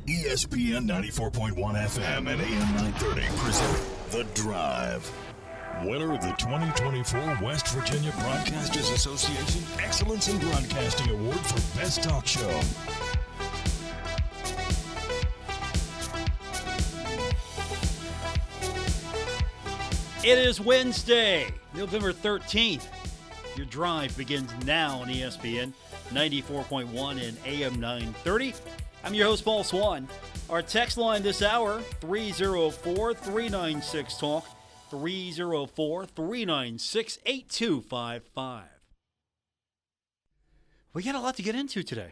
ESPN 94.1 FM and AM 930 present The Drive. Winner of the 2024 West Virginia Broadcasters Association Excellence in Broadcasting Award for Best Talk Show. It is Wednesday, November 13th. Your drive begins now on ESPN 94.1 and AM 930. I'm your host, Paul Swann. Our text line this hour, 304-396-TALK, 304-396-8255. We got a lot to get into today.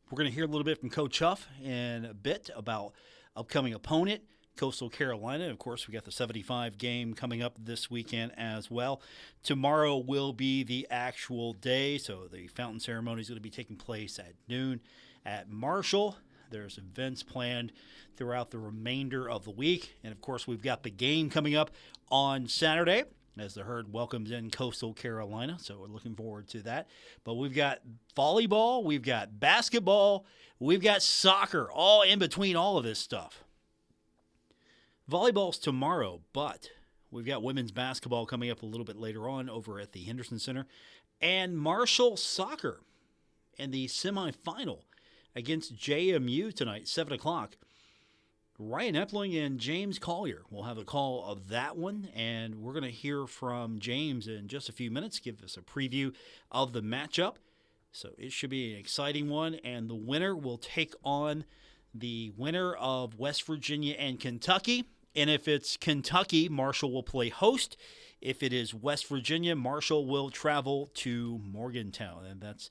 We're going to hear a little bit from Coach Huff and a bit about upcoming opponent, Coastal Carolina. Of course, we got the 75 game coming up this weekend as well. Tomorrow will be the actual day, so the fountain ceremony is going to be taking place at noon at Marshall. There's events planned throughout the remainder of the week. And, of course, we've got the game coming up on Saturday as the Herd welcomes in Coastal Carolina. So we're looking forward to that. But we've got volleyball, we've got basketball, we've got soccer, all in between all of this stuff. Volleyball's tomorrow, but we've got women's basketball coming up a little bit later on over at the Henderson Center. And Marshall soccer in the semifinal against JMU tonight, 7 o'clock. Ryan Epling and James Collier will have a call of that one, and we're going to hear from James in just a few minutes, give us a preview of the matchup. So it should be an exciting one, and the winner will take on the winner of West Virginia and Kentucky. And if it's Kentucky, Marshall will play host. If it is West Virginia, Marshall will travel to Morgantown, and that's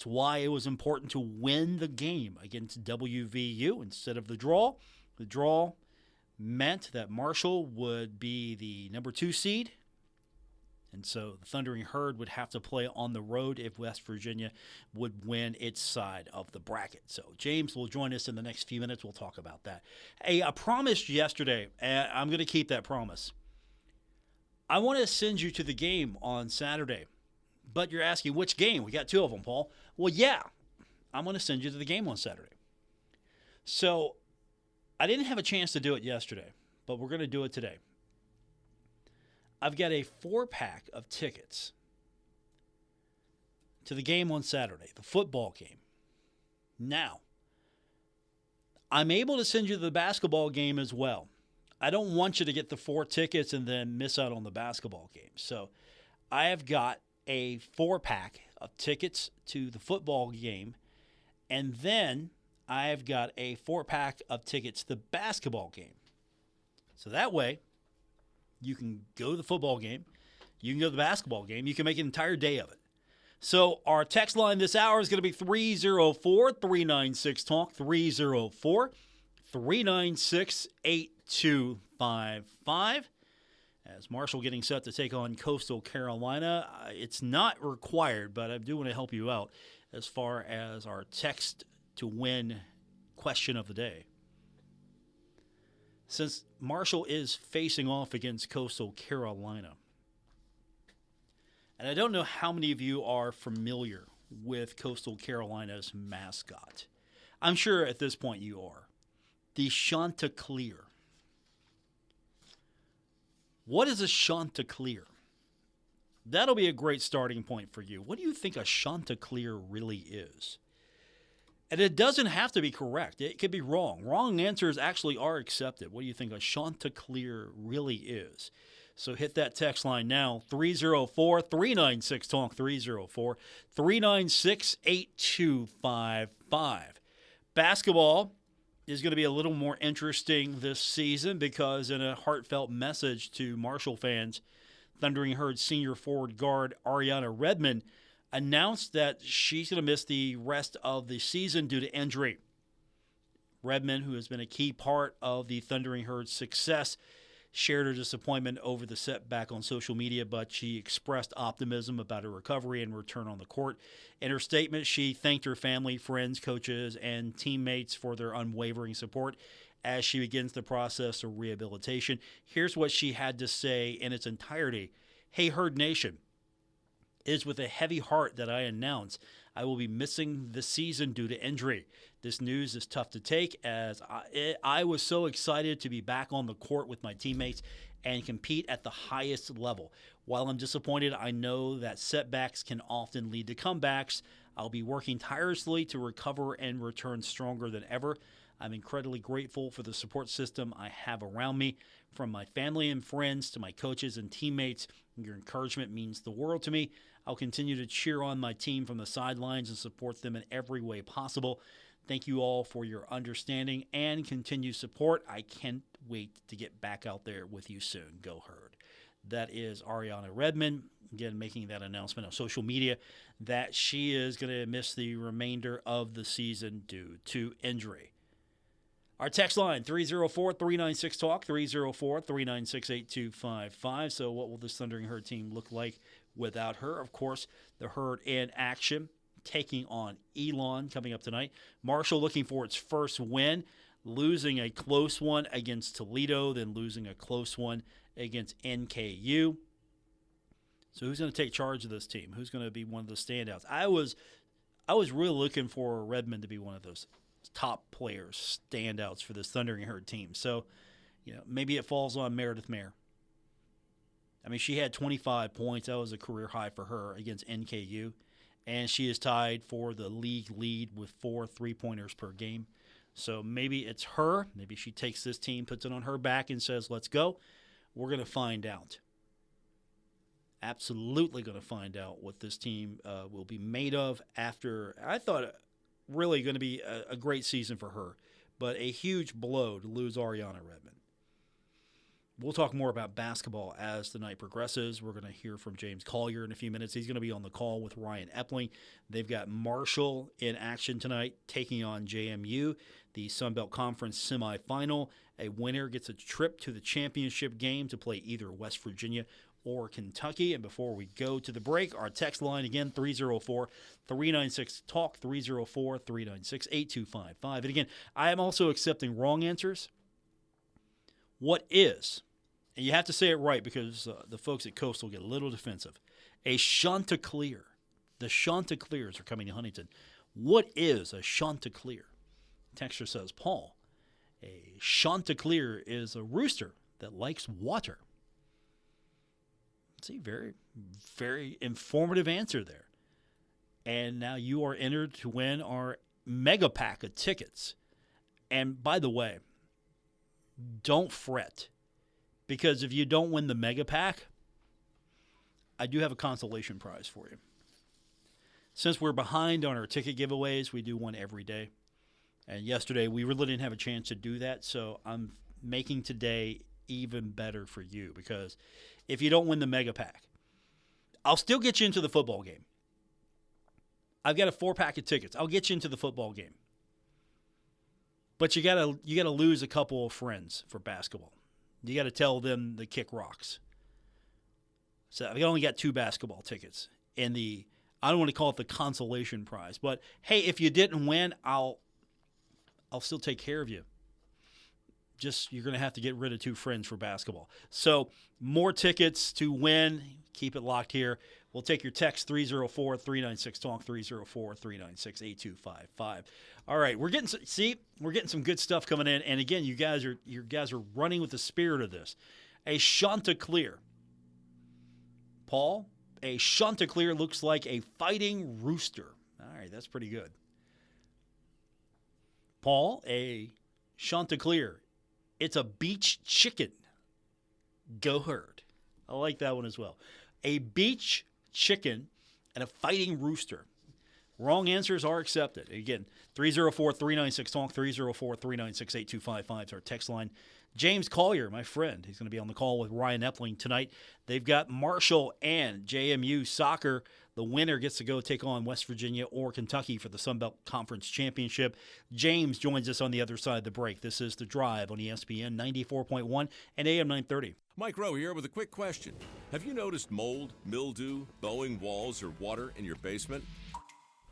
why it was important to win the game against WVU instead of the draw. The draw meant that Marshall would be the number 2 seed, and so the Thundering Herd would have to play on the road if West Virginia would win its side of the bracket. So James will join us in the next few minutes. We'll talk about that. Hey, I promised yesterday, and I'm going to keep that promise. I want to send you to the game on Saturday. But you're asking, which game? We got 2 of them, Paul. Well, yeah, I'm going to send you to the game on Saturday. So I didn't have a chance to do it yesterday, but we're going to do it today. I've got a 4-pack of tickets to the game on Saturday, the football game. Now, I'm able to send you to the basketball game as well. I don't want you to get the 4 tickets and then miss out on the basketball game. So I have got a 4-pack of tickets to the football game, and then I've got a 4-pack of tickets to the basketball game. So that way, you can go to the football game, you can go to the basketball game, you can make an entire day of it. So our text line this hour is going to be 304-396-TALK, 304-396-8255. As Marshall getting set to take on Coastal Carolina, it's not required, but I do want to help you out as far as our text to win question of the day. Since Marshall is facing off against Coastal Carolina, and I don't know how many of you are familiar with Coastal Carolina's mascot. I'm sure at this point you are. The Chanticleer. What is a Chanticleer? That'll be a great starting point for you. What do you think a Chanticleer really is? And it doesn't have to be correct. It could be wrong. Wrong answers actually are accepted. What do you think a Chanticleer really is? So hit that text line now, 304-396-TALK, 304-396-8255. Basketball is going to be a little more interesting this season because in a heartfelt message to Marshall fans, Thundering Herd senior forward guard Ariana Redmond announced that she's going to miss the rest of the season due to injury. Redmond, who has been a key part of the Thundering Herd's success, shared her disappointment over the setback on social media, but she expressed optimism about her recovery and return on the court. In her statement, she thanked her family, friends, coaches, and teammates for their unwavering support as she begins the process of rehabilitation. Here's what she had to say in its entirety. Hey, Herd Nation. It is with a heavy heart that I announce I will be missing the season due to injury. This news is tough to take as I was so excited to be back on the court with my teammates and compete at the highest level. While I'm disappointed, I know that setbacks can often lead to comebacks. I'll be working tirelessly to recover and return stronger than ever. I'm incredibly grateful for the support system I have around me, from my family and friends to my coaches and teammates. Your encouragement means the world to me. I'll continue to cheer on my team from the sidelines and support them in every way possible. Thank you all for your understanding and continued support. I can't wait to get back out there with you soon. Go Herd. That is Ariana Redmond, again, making that announcement on social media that she is going to miss the remainder of the season due to injury. Our text line, 304-396-TALK, 304-396-8255. So what will this Thundering Herd team look like without her? Of course, the Herd in action, taking on Elon coming up tonight. Marshall looking for its first win, losing a close one against Toledo, then losing a close one against NKU. So who's going to take charge of this team? Who's going to be one of the standouts? I was really looking for Redmond to be one of those top players, standouts for this Thundering Herd team. So, maybe it falls on Meredith Mayer. I mean, she had 25 points. That was a career high for her against NKU. And she is tied for the league lead with 4 3-pointers per game. So maybe it's her. Maybe she takes this team, puts it on her back, and says, let's go. We're going to find out. Absolutely going to find out what this team will be made of after, I thought, really going to be a great season for her, but a huge blow to lose Ariana Redmond. We'll talk more about basketball as the night progresses. We're going to hear from James Collier in a few minutes. He's going to be on the call with Ryan Epling. They've got Marshall in action tonight, taking on JMU, the Sun Belt Conference semifinal. A winner gets a trip to the championship game to play either West Virginia or Kentucky. And before we go to the break, our text line again, 304-396-TALK, 304-396-8255. And again, I am also accepting wrong answers. What is, and you have to say it right because the folks at Coastal get a little defensive, a Chanticleer. The Chanticleers are coming to Huntington. What is a Chanticleer? Texture says, Paul, a Chanticleer is a rooster that likes water. See, very, very informative answer there. And now you are entered to win our mega pack of tickets. And by the way, don't fret, because if you don't win the mega pack, I do have a consolation prize for you. Since we're behind on our ticket giveaways, we do one every day. And yesterday, we really didn't have a chance to do that, so I'm making today even better for you, because if you don't win the mega pack, I'll still get you into the football game. I've got a 4-pack of tickets. I'll get you into the football game. But you gotta lose a couple of friends for basketball. You got to tell them the kick rocks. So I've only got 2 basketball tickets. And I don't want to call it the consolation prize, but hey, if you didn't win, I'll still take care of you. Just, you're going to have to get rid of 2 friends for basketball. So more tickets to win. Keep it locked here. We'll take your text, 304-396-TALK, 304-396-8255. All right, we're getting some good stuff coming in. And again, you guys are running with the spirit of this. A Chanticleer. Paul, a Chanticleer looks like a fighting rooster. All right, that's pretty good. Paul, a Chanticleer. It's a beach chicken. Go Herd. I like that one as well. A beach chicken and a fighting rooster. Wrong answers are accepted. Again, 304-396-TALK, 304-396-8255 is our text line. James Collier, my friend, he's going to be on the call with Ryan Epling tonight. They've got Marshall and JMU soccer. The winner gets to go take on West Virginia or Kentucky for the Sun Belt Conference Championship. James joins us on the other side of the break. This is The Drive on ESPN 94.1 and AM 930. Mike Rowe here with a quick question. Have you noticed mold, mildew, bowing walls, or water in your basement?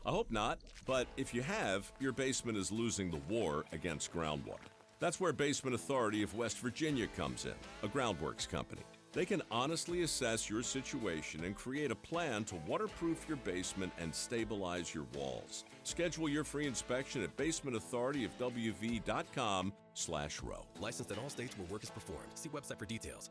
I hope not, but if you have, your basement is losing the war against groundwater. That's where Basement Authority of West Virginia comes in, a groundworks company. They can honestly assess your situation and create a plan to waterproof your basement and stabilize your walls. Schedule your free inspection at basementauthorityofwv.com/row. Licensed in all states where work is performed. See website for details.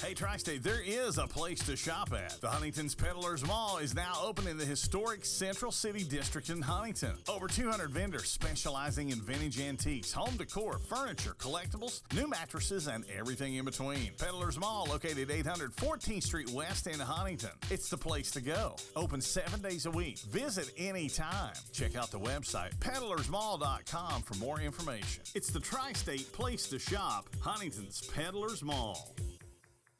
Hey, Tri-State, there is a place to shop at. The Huntington's Peddlers Mall is now open in the historic Central City District in Huntington. Over 200 vendors specializing in vintage antiques, home decor, furniture, collectibles, new mattresses, and everything in between. Peddlers Mall, located 800 14th Street West in Huntington. It's the place to go. Open 7 days a week. Visit anytime. Check out the website, peddlersmall.com, for more information. It's the Tri-State place to shop, Huntington's Peddlers Mall.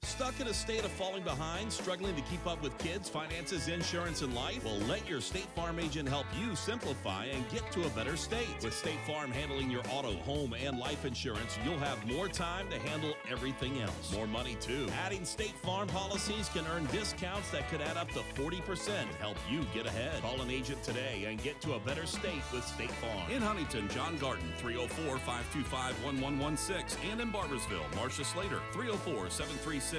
Stuck in a state of falling behind, struggling to keep up with kids, finances, insurance, and life? Well, let your State Farm agent help you simplify and get to a better state. With State Farm handling your auto, home, and life insurance, you'll have more time to handle everything else. More money, too. Adding State Farm policies can earn discounts that could add up to 40% and help you get ahead. Call an agent today and get to a better state with State Farm. In Huntington, John Garden, 304-525-1116. And in Barbersville, Marcia Slater, 304-736-6100.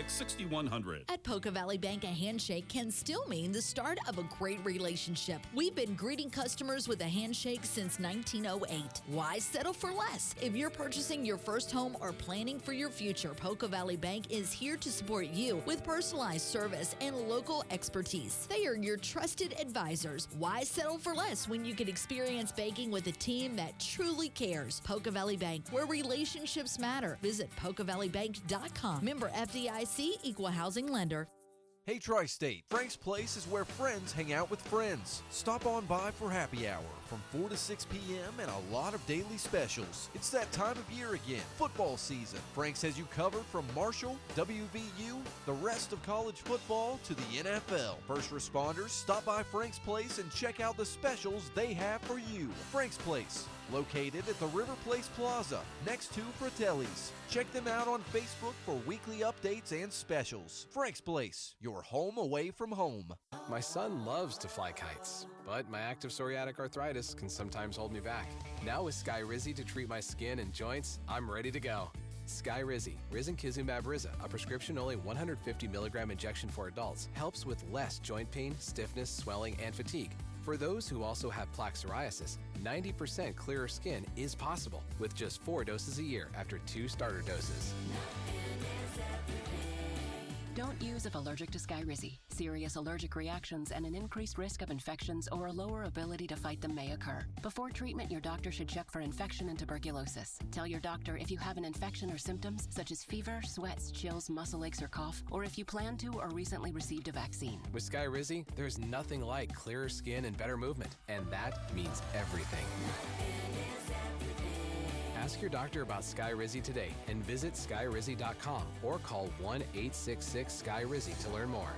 At Poca Valley Bank, a handshake can still mean the start of a great relationship. We've been greeting customers with a handshake since 1908. Why settle for less? If you're purchasing your first home or planning for your future, Poca Valley Bank is here to support you with personalized service and local expertise. They are your trusted advisors. Why settle for less when you can experience banking with a team that truly cares? Poca Valley Bank, where relationships matter. Visit PocaValleyBank.com. Member FDIC, equal housing lender. Hey Tri-State, Frank's Place is where friends hang out with friends. Stop on by for happy hour from 4 to 6 p.m. and a lot of daily specials. It's that time of year again, football season. Frank's has you covered from Marshall, WVU, the rest of college football to the NFL. First responders, stop by Frank's Place and check out the specials they have for you. Frank's Place, located at the River Place Plaza, next to Fratelli's. Check them out on Facebook for weekly updates and specials. Frank's Place, your home away from home. My son loves to fly kites, but my active psoriatic arthritis can sometimes hold me back. Now with Skyrizi to treat my skin and joints, I'm ready to go. Skyrizi, Risankizumab Riza, a prescription-only 150 milligram injection for adults, helps with less joint pain, stiffness, swelling, and fatigue. For those who also have plaque psoriasis, 90% clearer skin is possible with just 4 doses a year after 2 starter doses. Don't use if allergic to Skyrizi. Serious allergic reactions and an increased risk of infections or a lower ability to fight them may occur. Before treatment, your doctor should check for infection and tuberculosis. Tell your doctor if you have an infection or symptoms such as fever, sweats, chills, muscle aches, or cough, or if you plan to or recently received a vaccine. With Skyrizi, there's nothing like clearer skin and better movement, and that means everything. Ask your doctor about Skyrizi today and visit skyrizi.com or call 1-866-SKY-RIZI to learn more.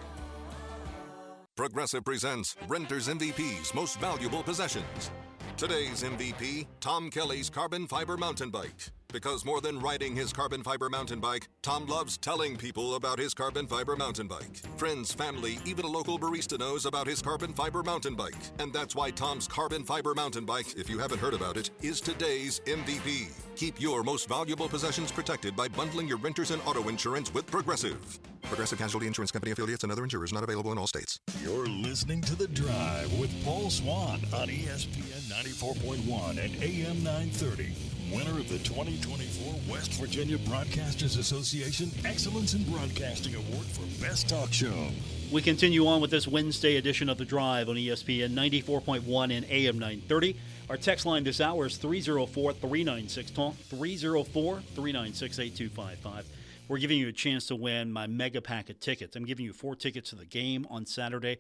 Progressive presents Renter's MVP's Most Valuable Possessions. Today's MVP, Tom Kelly's carbon fiber mountain bike. Because more than riding his carbon fiber mountain bike, Tom loves telling people about his carbon fiber mountain bike. Friends, family, even a local barista knows about his carbon fiber mountain bike. And that's why Tom's carbon fiber mountain bike, if you haven't heard about it, is today's MVP. Keep your most valuable possessions protected by bundling your renters and auto insurance with Progressive. Progressive Casualty Insurance Company affiliates and other insurers not available in all states. You're listening to The Drive with Paul Swann on ESPN 94.1 and AM 930. Winner of the 2024 West Virginia Broadcasters Association Excellence in Broadcasting Award for Best Talk Show. We continue on with this Wednesday edition of The Drive on ESPN 94.1 and AM 930. Our text line this hour is 304-396-TALK, 304-396-8255. We're giving you a chance to win my mega pack of tickets. I'm giving you 4 tickets to the game on Saturday.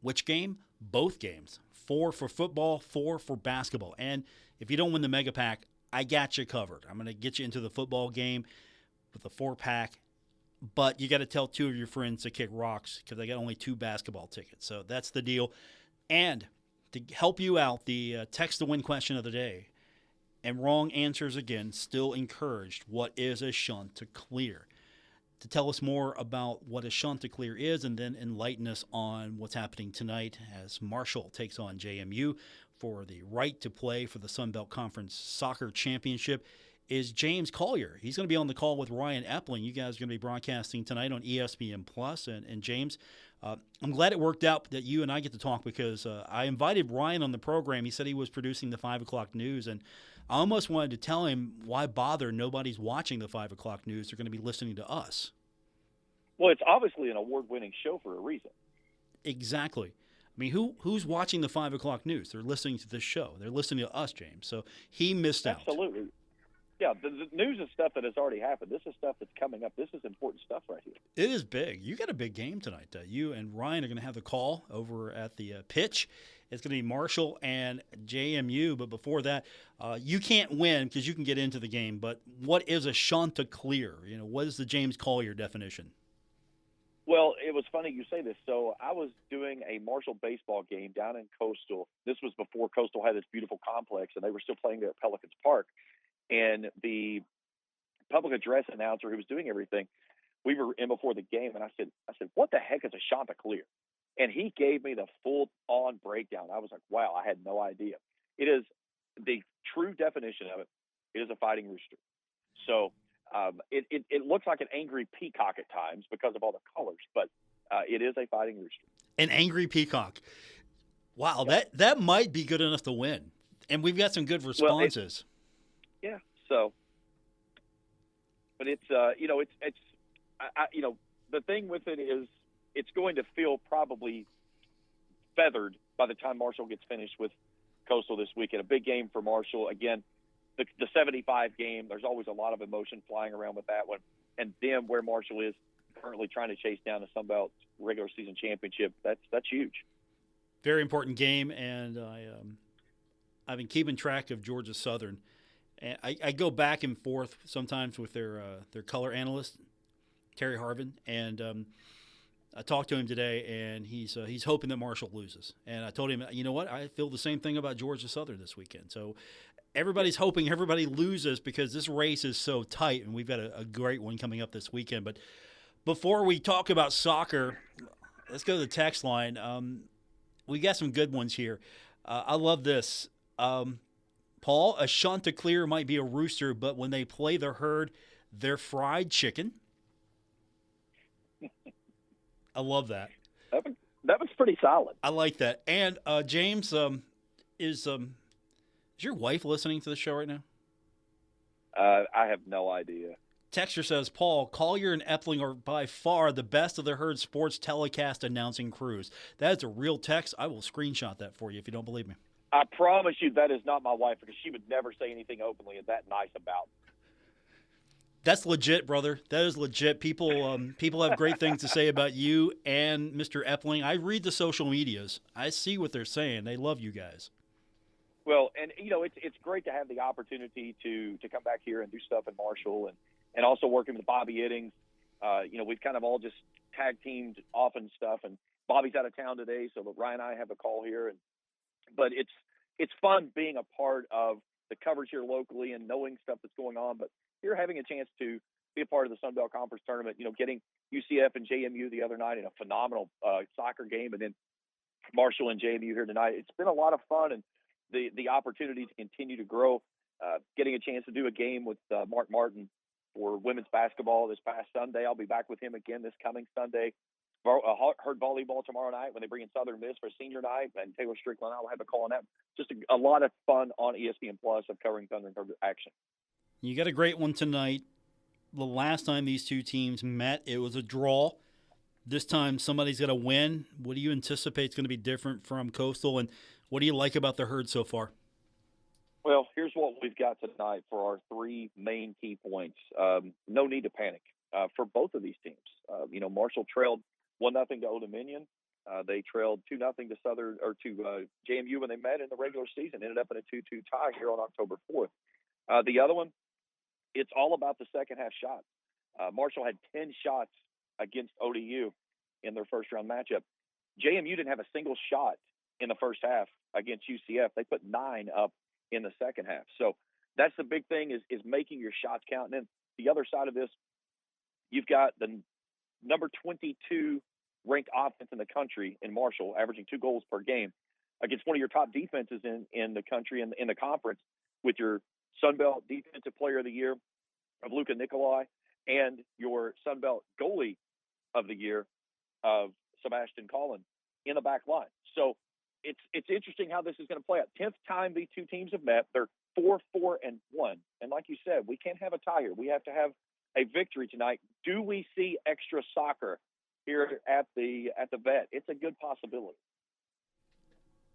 Which game? Both games. 4 for football, 4 for basketball. And if you don't win the mega pack, I got you covered. I'm going to get you into the football game with a 4-pack, but you got to tell 2 of your friends to kick rocks because I got only 2 basketball tickets. So that's the deal. And to help you out, the text to win question of the day, and wrong answers again, still encouraged. What is a Chanticleer? To tell us more about what a Chanticleer is and then enlighten us on what's happening tonight as Marshall takes on JMU for the right to play for the Sun Belt Conference Soccer Championship. is James Collier. He's going to be on the call with Ryan Epling. You guys are going to be broadcasting tonight on ESPN Plus. And James, I'm glad it worked out that you and I get to talk because I invited Ryan on the program. He said he was producing the 5 o'clock news, and I almost wanted to tell him, why bother? Nobody's watching the 5 o'clock news. They're going to be listening to us. Well, it's obviously an award-winning show for a reason. Exactly. I mean, who's watching the 5 o'clock news? They're listening to this show. They're listening to us, James. So he missed out. Absolutely. Yeah, the news is stuff that has already happened. This is stuff that's coming up. This is important stuff right here. It is big. You got a big game tonight. You and Ryan are going to have the call over at the pitch. It's going to be Marshall and JMU. But before that, you can't win because you can get into the game. But what is a Chanticleer? What is the James Collier definition? Well, it was funny you say this. So I was doing a Marshall baseball game down in Coastal. This was before Coastal had this beautiful complex, and they were still playing there at Pelicans Park. And the public address announcer who was doing everything, we were in before the game, and I said, what the heck is a Chanticleer? And he gave me the full-on breakdown. I was like, wow, I had no idea. It is the true definition of it. It is a fighting rooster. So it looks like an angry peacock at times because of all the colors, but it is a fighting rooster. An angry peacock. Wow, that might be good enough to win. And we've got some good responses. Yeah. So, but it's the thing with it is it's going to feel probably feathered by the time Marshall gets finished with Coastal this weekend. A big game for Marshall. Again, the 75 game, there's always a lot of emotion flying around with that one. And then where Marshall is currently trying to chase down the Sun Belt regular season championship, that's huge. Very important game, and I've been keeping track of Georgia Southern. And I go back and forth sometimes with their color analyst, Terry Harvin, and I talked to him today, and he's hoping that Marshall loses. And I told him, you know what, I feel the same thing about Georgia Southern this weekend. So everybody's hoping everybody loses because this race is so tight, and we've got a great one coming up this weekend. But before we talk about soccer, let's go to the text line. We got some good ones here. I love this. Paul, a Chanticleer might be a rooster, but when they play the herd, they're fried chicken. I love that. That was pretty solid. I like that. And James, is your wife listening to the show right now? I have no idea. Texture says, Paul, Collier and Epling are by far the best of the herd sports telecast announcing crews. That is a real text. I will screenshot that for you if you don't believe me. I promise you that is not my wife because she would never say anything openly that nice about me. That's legit, brother. That is legit. People have great things to say about you and Mr. Epling. I read the social medias. I see what they're saying. They love you guys. Well, and it's great to have the opportunity to come back here and do stuff in Marshall and also working with Bobby Iddings. We've kind of all just tag teamed off and stuff, and Bobby's out of town today, so Ryan and I have a call here. But it's fun being a part of the coverage here locally and knowing stuff that's going on. But you're having a chance to be a part of the Sun Belt Conference tournament, getting UCF and JMU the other night in a phenomenal soccer game, and then Marshall and JMU here tonight. It's been a lot of fun, and the opportunity to continue to grow, getting a chance to do a game with Mark Martin for women's basketball this past Sunday. I'll be back with him again this coming Sunday. Heard volleyball tomorrow night when they bring in Southern Miss for senior night, and Taylor Strickland. I'll have a call on that. Just a lot of fun on ESPN Plus of covering Thunder and Thunder action. You got a great one tonight. The last time these two teams met, it was a draw. This time somebody's got to win. What do you anticipate is going to be different from Coastal, and what do you like about the herd so far? Well, here's what we've got tonight for our three main key points. No need to panic for both of these teams. Marshall trailed 1-0 to Old Dominion. They trailed 2-0 to Southern or to JMU when they met in the regular season. Ended up in a 2-2 tie here on October 4th. The other one, it's all about the second half shots. Marshall had 10 shots against ODU in their first round matchup. JMU didn't have a single shot in the first half against UCF. They put 9 up in the second half. So that's the big thing is making your shots count. And then the other side of this, you've got the number 22 ranked offense in the country in Marshall, averaging 2 goals per game against one of your top defenses in the country and in the conference with your Sun Belt Defensive Player of the Year of Luka Nikolai and your Sun Belt Goalie of the Year of Sebastian Collin in the back line. So it's interesting how this is going to play out. 10th time these two teams have met. They're 4-4-1. And like you said, we can't have a tie here. We have to have a victory tonight. Do we see extra soccer here at the Vet? It's a good possibility.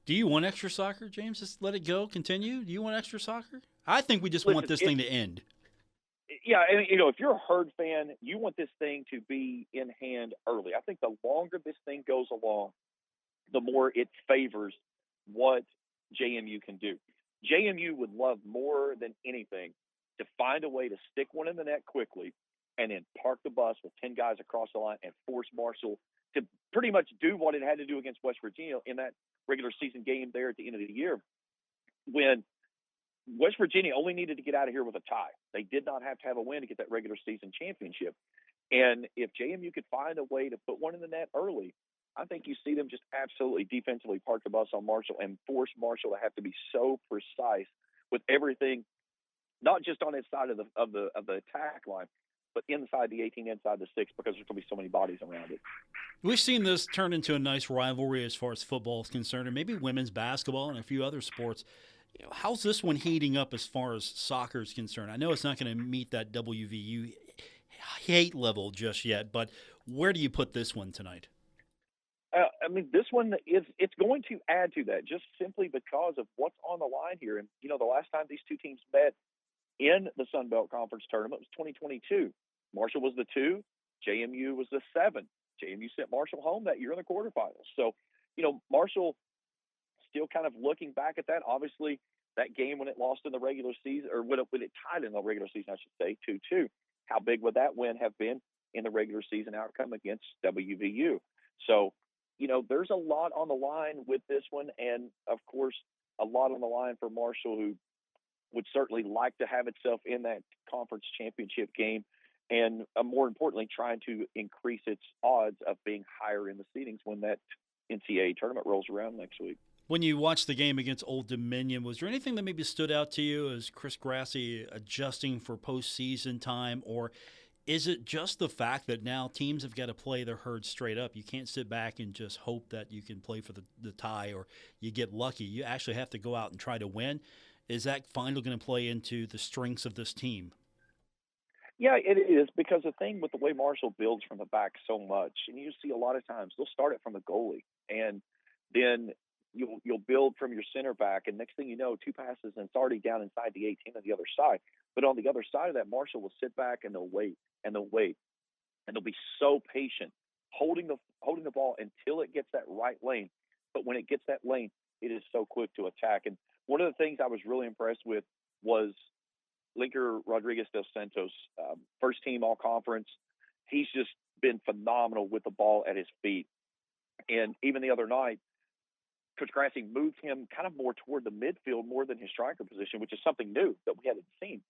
Do you want extra soccer, James? Just let it go, continue? Do you want extra soccer? I think we just want this thing to end. Yeah, and if you're a Herd fan, you want this thing to be in hand early. I think the longer this thing goes along, the more it favors what JMU can do. JMU would love more than anything to find a way to stick one in the net quickly and then park the bus with 10 guys across the line and force Marshall to pretty much do what it had to do against West Virginia in that regular season game there at the end of the year, when West Virginia only needed to get out of here with a tie. They did not have to have a win to get that regular season championship. And if JMU could find a way to put one in the net early, I think you see them just absolutely defensively park the bus on Marshall and force Marshall to have to be so precise with everything, not just on its side of the attack line, but inside the 18, inside the 6, because there's going to be so many bodies around it. We've seen this turn into a nice rivalry as far as football is concerned, and maybe women's basketball and a few other sports. How's this one heating up as far as soccer is concerned? I know it's not going to meet that WVU hate level just yet, but where do you put this one tonight? This one it's going to add to that just simply because of what's on the line here. And, the last time these two teams met in the Sun Belt Conference tournament was 2022. Marshall was the 2, JMU was the 7. JMU sent Marshall home that year in the quarterfinals. So, Marshall still kind of looking back at that. Obviously, that game when it lost in the regular season, or when it tied in the regular season, I should say, 2-2. How big would that win have been in the regular season outcome against WVU? So, there's a lot on the line with this one, and of course, a lot on the line for Marshall, who would certainly like to have itself in that conference championship game, and more importantly, trying to increase its odds of being higher in the seedings when that NCAA tournament rolls around next week. When you watched the game against Old Dominion, was there anything that maybe stood out to you as Chris Grassi adjusting for postseason time, or is it just the fact that now teams have got to play their Herd straight up? You can't sit back and just hope that you can play for the tie or you get lucky. You actually have to go out and try to win. Is that finally going to play into the strengths of this team? Yeah, it is, because the thing with the way Marshall builds from the back so much, and you see a lot of times they'll start it from the goalie, and then you'll build from your center back, and next thing you know, 2 passes and it's already down inside the 18 on the other side. But on the other side of that, Marshall will sit back and they'll wait and they'll wait, and they'll be so patient, holding the ball until it gets that right lane. But when it gets that lane, it is so quick to attack. And one of the things I was really impressed with was Linker Rodriguez dos Santos, first team all conference. He's just been phenomenal with the ball at his feet. And even the other night, Coach Grassi moved him kind of more toward the midfield more than his striker position, which is something new that we hadn't seen.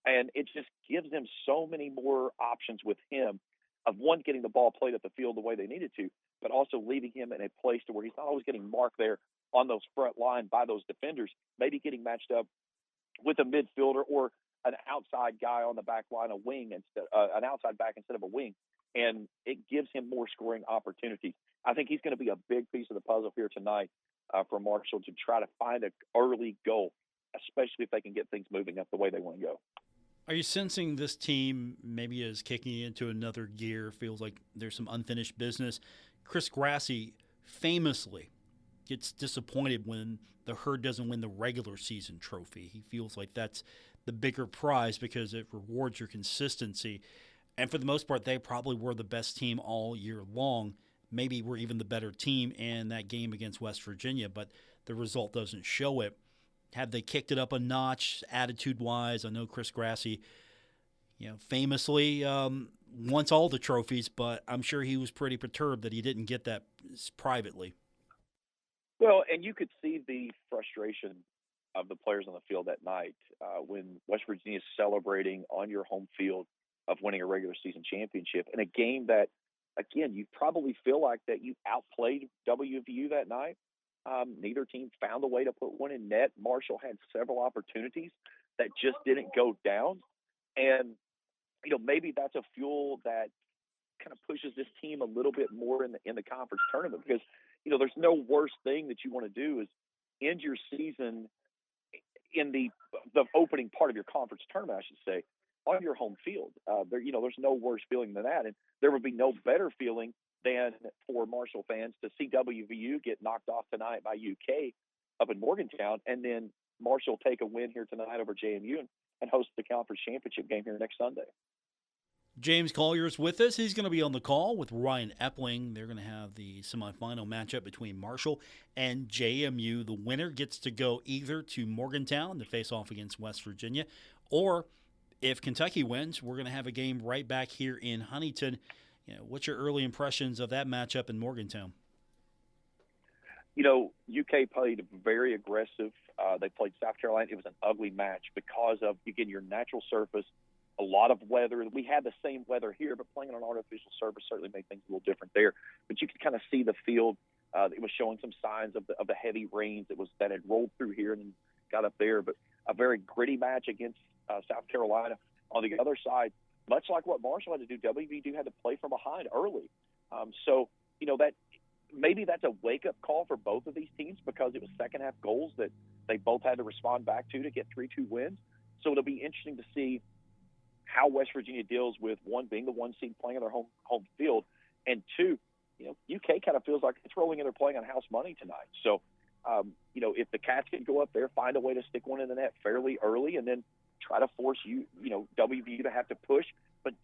And it just gives them so many more options with him of, one, getting the ball played up the field the way they needed to, but also leaving him in a place to where he's not always getting marked there on those front line by those defenders, maybe getting matched up with a midfielder or an outside guy on the back line, a wing instead, an outside back instead of a wing. And it gives him more scoring opportunities. I think he's going to be a big piece of the puzzle here tonight for Marshall to try to find an early goal, especially if they can get things moving up the way they want to go. Are you sensing this team maybe is kicking into another gear? Feels like there's some unfinished business. Chris Grassi famously gets disappointed when the Herd doesn't win the regular season trophy. He feels like that's the bigger prize because it rewards your consistency. And for the most part, they probably were the best team all year long. Maybe we're even the better team in that game against West Virginia, but the result doesn't show it. Have they kicked it up a notch attitude-wise? I know Chris Grassi, famously wants all the trophies, but I'm sure he was pretty perturbed that he didn't get that privately. Well, and you could see the frustration of the players on the field that night when West Virginia is celebrating on your home field of winning a regular season championship in a game that, again, you probably feel like that you outplayed WVU that night. Neither team found a way to put one in net. Marshall had several opportunities that just didn't go down. And, maybe that's a fuel that kind of pushes this team a little bit more in the conference tournament because, there's no worse thing that you want to do is end your season in the opening part of your conference tournament, I should say, on your home field. There's no worse feeling than that. And there would be no better feeling than for Marshall fans to see WVU get knocked off tonight by UK up in Morgantown, and then Marshall take a win here tonight over JMU and host the conference championship game here next Sunday. James Collier is with us. He's going to be on the call with Ryan Epling. They're going to have the semifinal matchup between Marshall and JMU. The winner gets to go either to Morgantown to face off against West Virginia, or if Kentucky wins, we're going to have a game right back here in Huntington. What's your early impressions of that matchup in Morgantown? UK played very aggressive. They played South Carolina. It was an ugly match because of, again, your natural surface, a lot of weather. We had the same weather here, but playing on an artificial surface certainly made things a little different there. But you could kind of see the field. It was showing some signs of the heavy rains that had rolled through here and got up there. But a very gritty match against South Carolina. On the other side, much like what Marshall had to do, WVU had to play from behind early. That maybe that's a wake-up call for both of these teams because it was second-half goals that they both had to respond back to get 3-2 wins. So it'll be interesting to see how West Virginia deals with, one, being the one seed playing on their home field, and two, UK kind of feels like it's rolling in. They're playing on house money tonight. So, if the Cats can go up there, find a way to stick one in the net fairly early, and then try to force WVU to have to push. But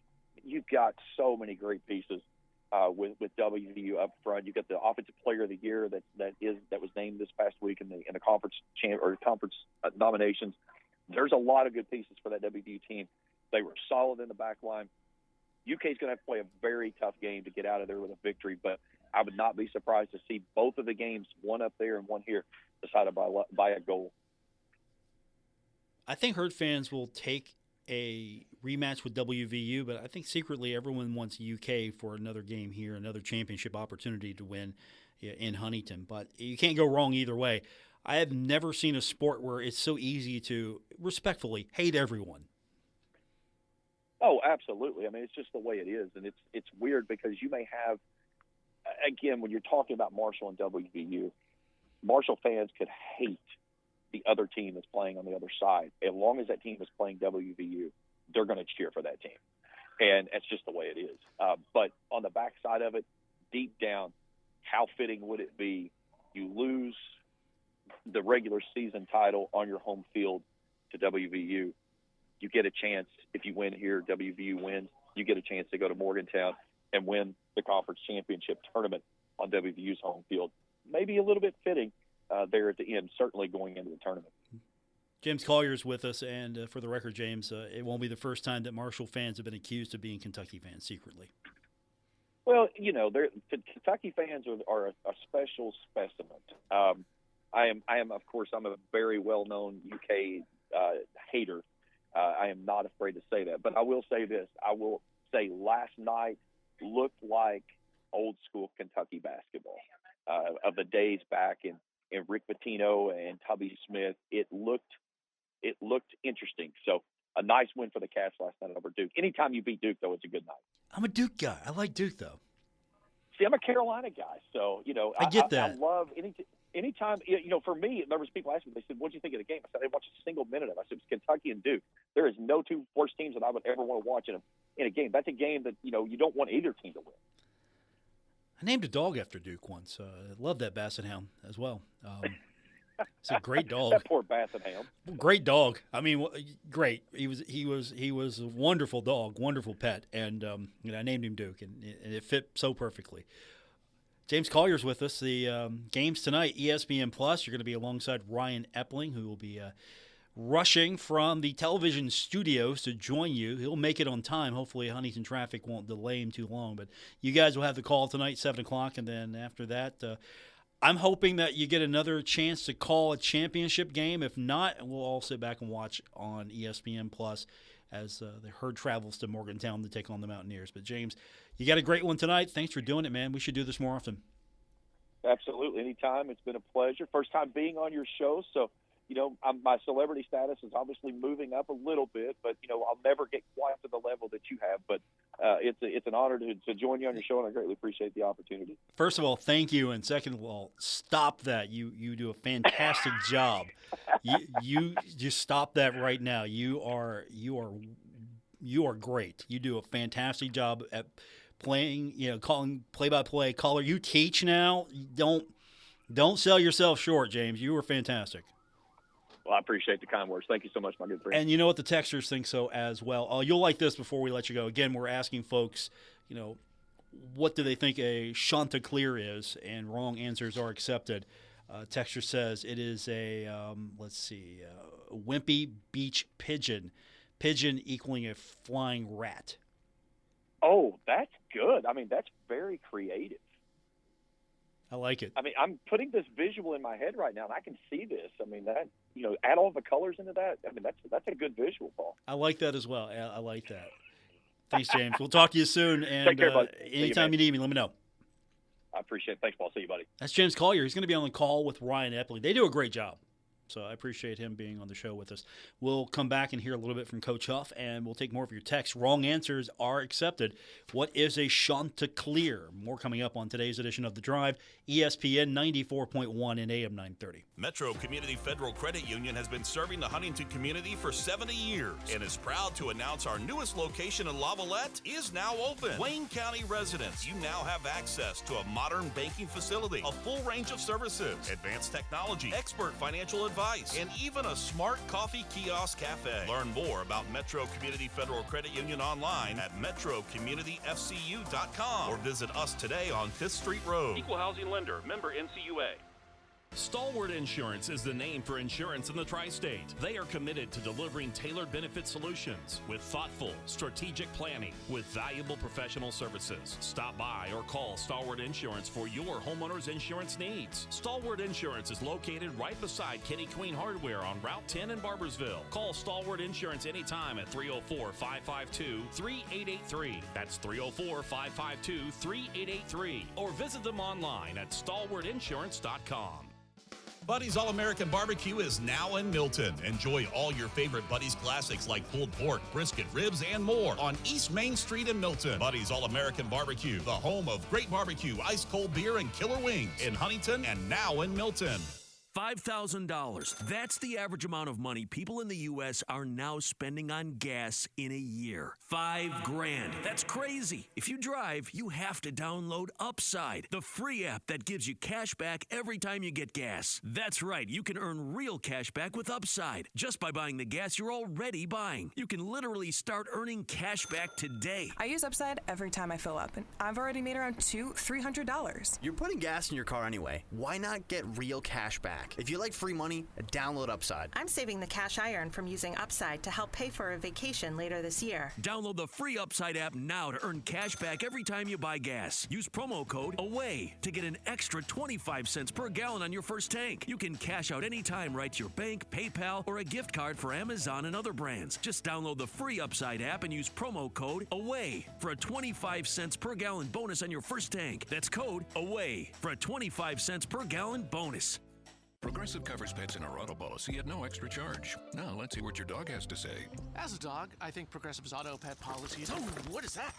you've got so many great pieces with WVU up front. You've got the Offensive Player of the Year that was named this past week in the conference conference nominations. There's a lot of good pieces for that WVU team. They were solid in the back line. UK's going to have to play a very tough game to get out of there with a victory, but I would not be surprised to see both of the games, one up there and one here, decided by a goal. I think Herd fans will take a rematch with WVU, but I think secretly everyone wants UK for another game here, another championship opportunity to win in Huntington. But you can't go wrong either way. I have never seen a sport where it's so easy to respectfully hate everyone. Oh, absolutely. I mean, it's just the way it is, and it's weird because you may have, again, when you're talking about Marshall and WVU, Marshall fans could hate the other team that's playing on the other side. As long as that team is playing WVU, they're going to cheer for that team, and it's just the way it is. But on the backside of it, deep down, how fitting would it be you lose the regular season title on your home field to WVU? You get a chance, if you win here, WVU wins, you get a chance to go to Morgantown and win the conference championship tournament on WVU's home field. Maybe a little bit fitting there at the end, certainly going into the tournament. James Collier's with us, and for the record, James, it won't be the first time that Marshall fans have been accused of being Kentucky fans secretly. Well, Kentucky fans are a special specimen. I am, of course, I'm a very well-known UK hater. I am not afraid to say that. But I will say this. I will say last night looked like old-school Kentucky basketball of the days back in Rick Pitino and Tubby Smith. It looked interesting. So a nice win for the Cats last night over Duke. Anytime you beat Duke, though, it's a good night. I'm a Duke guy. I like Duke, though. See, I'm a Carolina guy. So, I get that. I love anytime, for me, there was people asking me, they said, what did you think of the game? I said, I didn't watch a single minute of it. I said, it's Kentucky and Duke. There is no two worse teams that I would ever want to watch in a game. That's a game that, you don't want either team to win. I named a dog after Duke once. I love that Basset Hound as well. It's a great dog. That poor Basset Hound. Great dog. I mean, great. He was a wonderful dog, wonderful pet, and I named him Duke, and it fit so perfectly. James Collier's with us. The games tonight, ESPN Plus. You're going to be alongside Ryan Epling, who will be rushing from the television studios to join you. He'll make it on time. Hopefully Huntington traffic won't delay him too long. But you guys will have the call tonight, 7 o'clock, and then after that, I'm hoping that you get another chance to call a championship game. If not, we'll all sit back and watch on ESPN Plus as the herd travels to Morgantown to take on the Mountaineers. But, James, you got a great one tonight. Thanks for doing it, man. We should do this more often. Absolutely. Anytime. It's been a pleasure. First time being on your show. So, my celebrity status is obviously moving up a little bit, but, I'll never get quite to the level that you have. But it's an honor to join you on your show, and I greatly appreciate the opportunity. First of all, thank you. And second of all, stop that. You do a fantastic job. You just stop that right now. You are great. You do a fantastic job at playing, calling play-by-play caller. You teach now. Don't sell yourself short, James. You were fantastic. Well, I appreciate the kind words. Thank you so much, my good friend. And you know what? The texters think so as well. You'll like this before we let you go. Again, we're asking folks, what do they think a Chanticleer is? And wrong answers are accepted. Texter says it is a, wimpy beach pigeon. Pigeon equaling a flying rat. Oh, that's good. I mean, that's very creative. I like it. I mean, I'm putting this visual in my head right now, and I can see this. I mean, that add all the colors into that. I mean, that's a good visual, Paul. I like that as well. I like that. Thanks, James. We'll talk to you soon. And Take care, buddy. Anytime you need me, let me know. I appreciate it. Thanks, Paul. See you, buddy. That's James Collier. He's going to be on the call with Ryan Epley. They do a great job. So I appreciate him being on the show with us. We'll come back and hear a little bit from Coach Huff, and we'll take more of your texts. Wrong answers are accepted. What is a Chanticleer? More coming up on today's edition of The Drive, ESPN 94.1 and AM 930. Metro Community Federal Credit Union has been serving the Huntington community for 70 years and is proud to announce our newest location in Lavalette is now open. Wayne County residents, you now have access to a modern banking facility, a full range of services, advanced technology, expert financial advice, and even a smart coffee kiosk cafe. Learn more about Metro Community Federal Credit Union online at metrocommunityfcu.com or visit us today on 5th Street Road. Equal housing lender, member NCUA. Stalwart Insurance is the name for insurance in the tri-state. They are committed to delivering tailored benefit solutions with thoughtful, strategic planning with valuable professional services. Stop by or call Stalwart Insurance for your homeowner's insurance needs. Stalwart Insurance is located right beside Kenny Queen Hardware on Route 10 in Barbersville. Call Stalwart Insurance anytime at 304-552-3883. That's 304-552-3883. Or visit them online at stalwartinsurance.com. Buddy's All-American Barbecue is now in Milton. Enjoy all your favorite Buddy's classics like pulled pork, brisket, ribs, and more on East Main Street in Milton. Buddy's All-American Barbecue, the home of great barbecue, ice-cold beer, and killer wings in Huntington and now in Milton. $5,000. That's the average amount of money people in the U.S. are now spending on gas in a year. $5,000. That's crazy. If you drive, you have to download Upside, the free app that gives you cash back every time you get gas. That's right. You can earn real cash back with Upside just by buying the gas you're already buying. You can literally start earning cash back today. I use Upside every time I fill up, and I've already made around $200-$300. You're putting gas in your car anyway. Why not get real cash back? If you like free money, download Upside. I'm saving the cash I earn from using Upside to help pay for a vacation later this year. Download the free Upside app now to earn cash back every time you buy gas. Use promo code AWAY to get an extra 25 cents per gallon on your first tank. You can cash out anytime right to your bank, PayPal, or a gift card for Amazon and other brands. Just download the free Upside app and use promo code AWAY for a 25 cents per gallon bonus on your first tank. That's code AWAY for a 25 cents per gallon bonus. Progressive covers pets in our auto policy at no extra charge. Now, let's see what your dog has to say. As a dog, I think Progressive's auto pet policy is... Oh, what is that?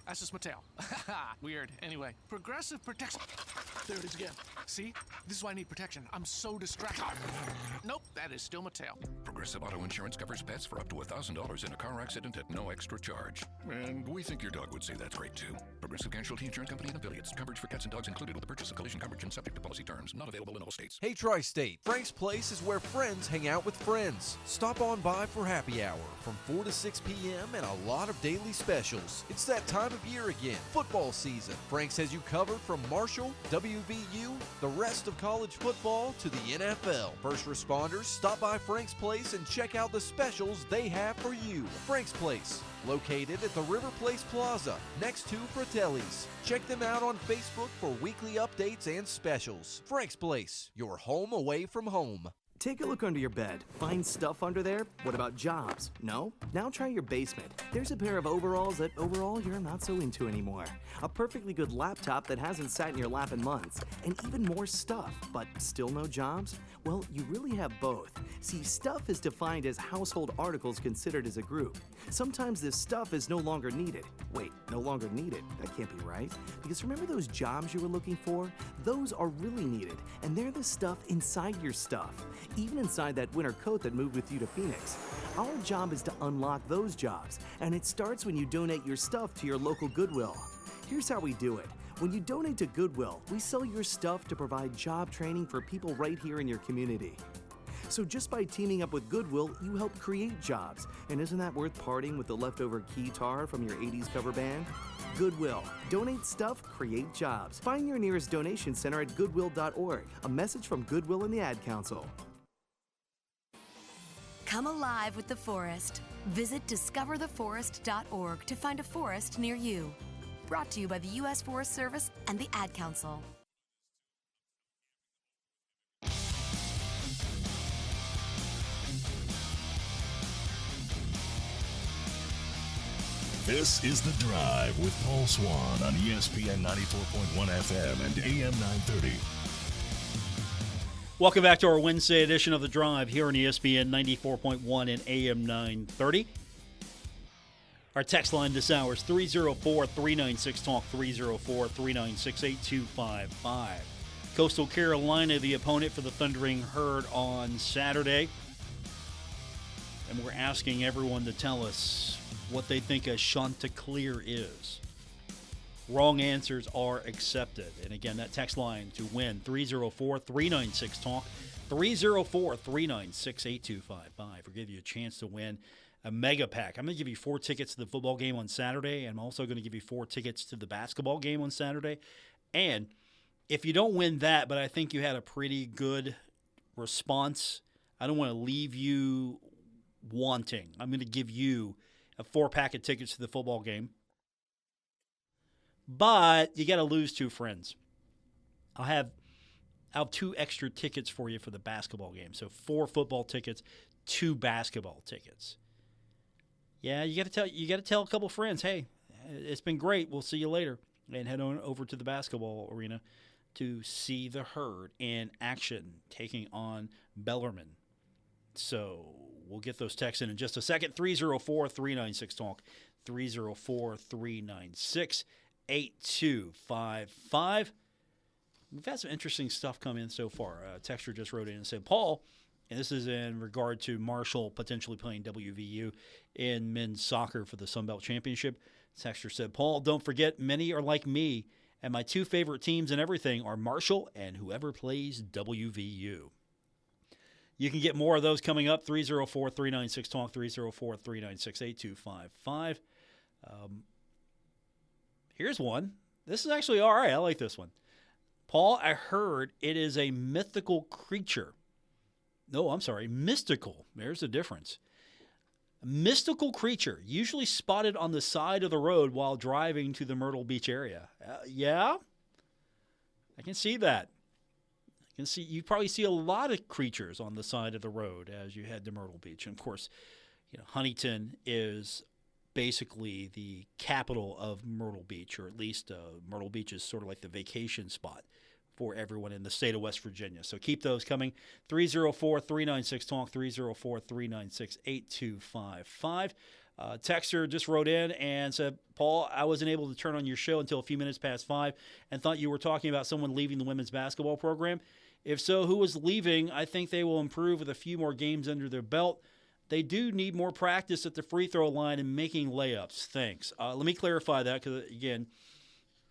That's just my tail. Weird. Anyway, Progressive protects... There it is again. See? This is why I need protection. I'm so distracted. Nope, that is still my tail. Progressive Auto Insurance covers pets for up to $1,000 in a car accident at no extra charge. And we think your dog would say that's great, too. Progressive Casualty Insurance Company and affiliates. Coverage for cats and dogs included with the purchase of collision coverage and subject to policy terms. Not available in all states. Hey, Tri-State, Frank's Place is where friends hang out with friends. Stop on by for happy hour from 4 to 6 p.m. and a lot of daily specials. It's that time of year again, football season. Frank's has you covered from Marshall, WVU, the rest of college football to the NFL. First responders, stop by Frank's Place and check out the specials they have for you. Frank's Place, located at the River Place Plaza, next to Fratelli's. Check them out on Facebook for weekly updates and specials. Frank's Place, your home away from home. Take a look under your bed. Find stuff under there? What about jobs? No? Now try your basement. There's a pair of overalls that overall you're not so into anymore. A perfectly good laptop that hasn't sat in your lap in months. And even more stuff, but still no jobs? Well, you really have both. See, stuff is defined as household articles considered as a group. Sometimes this stuff is no longer needed. Wait, no longer needed? That can't be right. Because remember those jobs you were looking for? Those are really needed, and they're the stuff inside your stuff. Even inside that winter coat that moved with you to Phoenix. Our job is to unlock those jobs, and it starts when you donate your stuff to your local Goodwill. Here's how we do it. When you donate to Goodwill, we sell your stuff to provide job training for people right here in your community. So just by teaming up with Goodwill, you help create jobs. And isn't that worth parting with the leftover keytar from your 80s cover band? Goodwill. Donate stuff, create jobs. Find your nearest donation center at goodwill.org. A message from Goodwill and the Ad Council. Come alive with the forest. Visit discovertheforest.org to find a forest near you. Brought to you by the U.S. Forest Service and the Ad Council. This is The Drive with Paul Swann on ESPN 94.1 FM and AM 930. Welcome back to our Wednesday edition of The Drive here on ESPN 94.1 and AM 930. Our text line this hour is 304-396-TALK, 304-396-8255. Coastal Carolina, the opponent for the Thundering Herd on Saturday. And we're asking everyone to tell us what they think a Chanticleer is. Wrong answers are accepted. And again, that text line to win, 304-396-TALK, 304-396-8255. We'll give you a chance to win a mega pack. I'm going to give you 4 tickets to the football game on Saturday. And I'm also going to give you 4 tickets to the basketball game on Saturday. And if you don't win that, but I think you had a pretty good response, I don't want to leave you wanting. I'm going to give you a 4-pack of tickets to the football game. But you got to lose 2 friends. I'll have 2 extra tickets for you for the basketball game. So 4 football tickets, 2 basketball tickets. Yeah, you got to tell a couple friends, hey, it's been great. We'll see you later. And head on over to the basketball arena to see the Herd in action, taking on Bellarmine. So we'll get those texts in just a second. 304-396-TALK, 304-396-8255. We've had some interesting stuff come in so far. A texter just wrote in and said, Paul, and this is in regard to Marshall potentially playing WVU in men's soccer for the Sun Belt Championship. Texter said, Paul, don't forget, many are like me, and my 2 favorite teams and everything are Marshall and whoever plays WVU. You can get more of those coming up, 304-396-TALK, 304-396-8255. Here's one. This is actually all right. I like this one. Paul, I heard it is a mythical creature. No, I'm sorry, mystical. There's a difference. A mystical creature, usually spotted on the side of the road while driving to the Myrtle Beach area. Yeah? I can see that. You probably see a lot of creatures on the side of the road as you head to Myrtle Beach. And of course, Huntington is basically the capital of Myrtle Beach, or at least Myrtle Beach is sort of like the vacation spot for everyone in the state of West Virginia. So keep those coming. 304-396-TALK, 304-396-8255. Texter just wrote in and said, Paul, I wasn't able to turn on your show until a few minutes past 5 and thought you were talking about someone leaving the women's basketball program. If so, who was leaving? I think they will improve with a few more games under their belt. They do need more practice at the free throw line and making layups. Thanks. Let me clarify that because, again,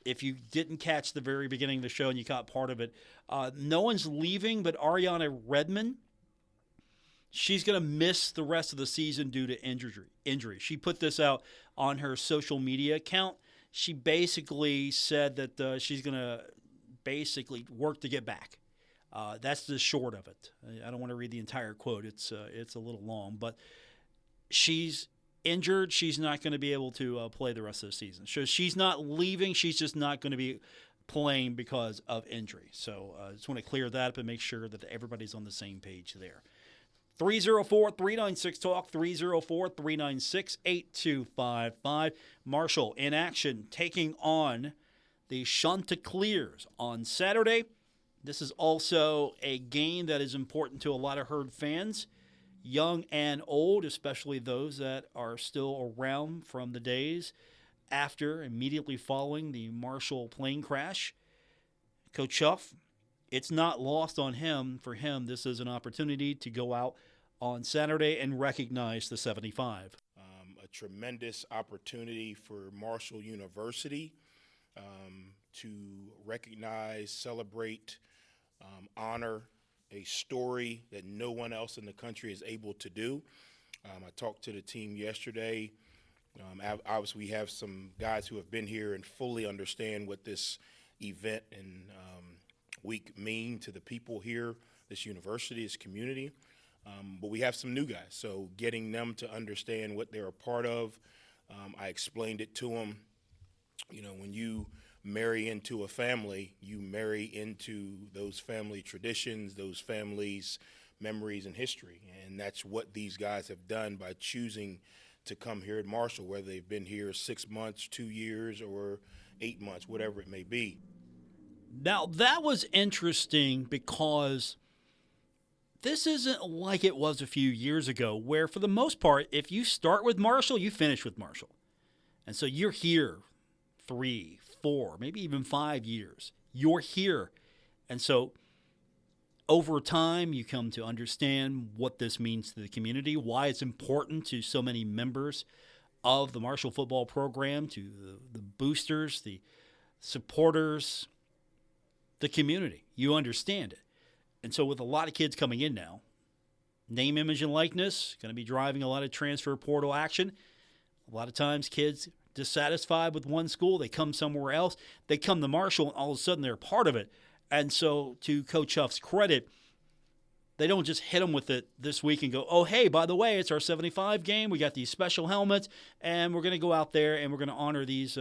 if you didn't catch the very beginning of the show and you caught part of it, no one's leaving but Ariana Redmond. She's going to miss the rest of the season due to injury. She put this out on her social media account. She basically said that she's going to basically work to get back. That's the short of it. I don't want to read the entire quote. It's a little long, but she's injured. She's not going to be able to play the rest of the season. So she's not leaving. She's just not going to be playing because of injury. So I just want to clear that up and make sure that everybody's on the same page there. 304-396-TALK, 304-396-8255. Marshall in action, taking on the Chanticleers on Saturday. This is also a game that is important to a lot of Herd fans, young and old, especially those that are still around from the days after, immediately following the Marshall plane crash. Coach Huff, it's not lost on him. For him, this is an opportunity to go out on Saturday and recognize the 75. A tremendous opportunity for Marshall University to recognize, celebrate, honor a story that no one else in the country is able to do. I talked to the team yesterday. Obviously, we have some guys who have been here and fully understand what this event and week mean to the people here, this university, this community. But we have some new guys, so getting them to understand what they're a part of. I explained it to them. You know, when you marry into a family, you marry into those family traditions, those families' memories and history. And that's what these guys have done by choosing to come here at Marshall, whether they've been here 6 months, 2 years, or 8 months, whatever it may be. Now, that was interesting because this isn't like it was a few years ago, where for the most part, if you start with Marshall, you finish with Marshall. And so you're here 3, 4, maybe even 5 years. You're here. And so over time, you come to understand what this means to the community, why it's important to so many members of the Marshall football program, to the boosters, the supporters, the community. You understand it. And so with a lot of kids coming in now, name, image, and likeness, going to be driving a lot of transfer portal action. A lot of times kids dissatisfied with one school, they come somewhere else, they come to Marshall, and all of a sudden they're a part of it. And so to Coach Huff's credit, they don't just hit them with it this week and go, oh, hey, by the way, it's our 75 game. We got these special helmets, and we're going to go out there and we're going to honor these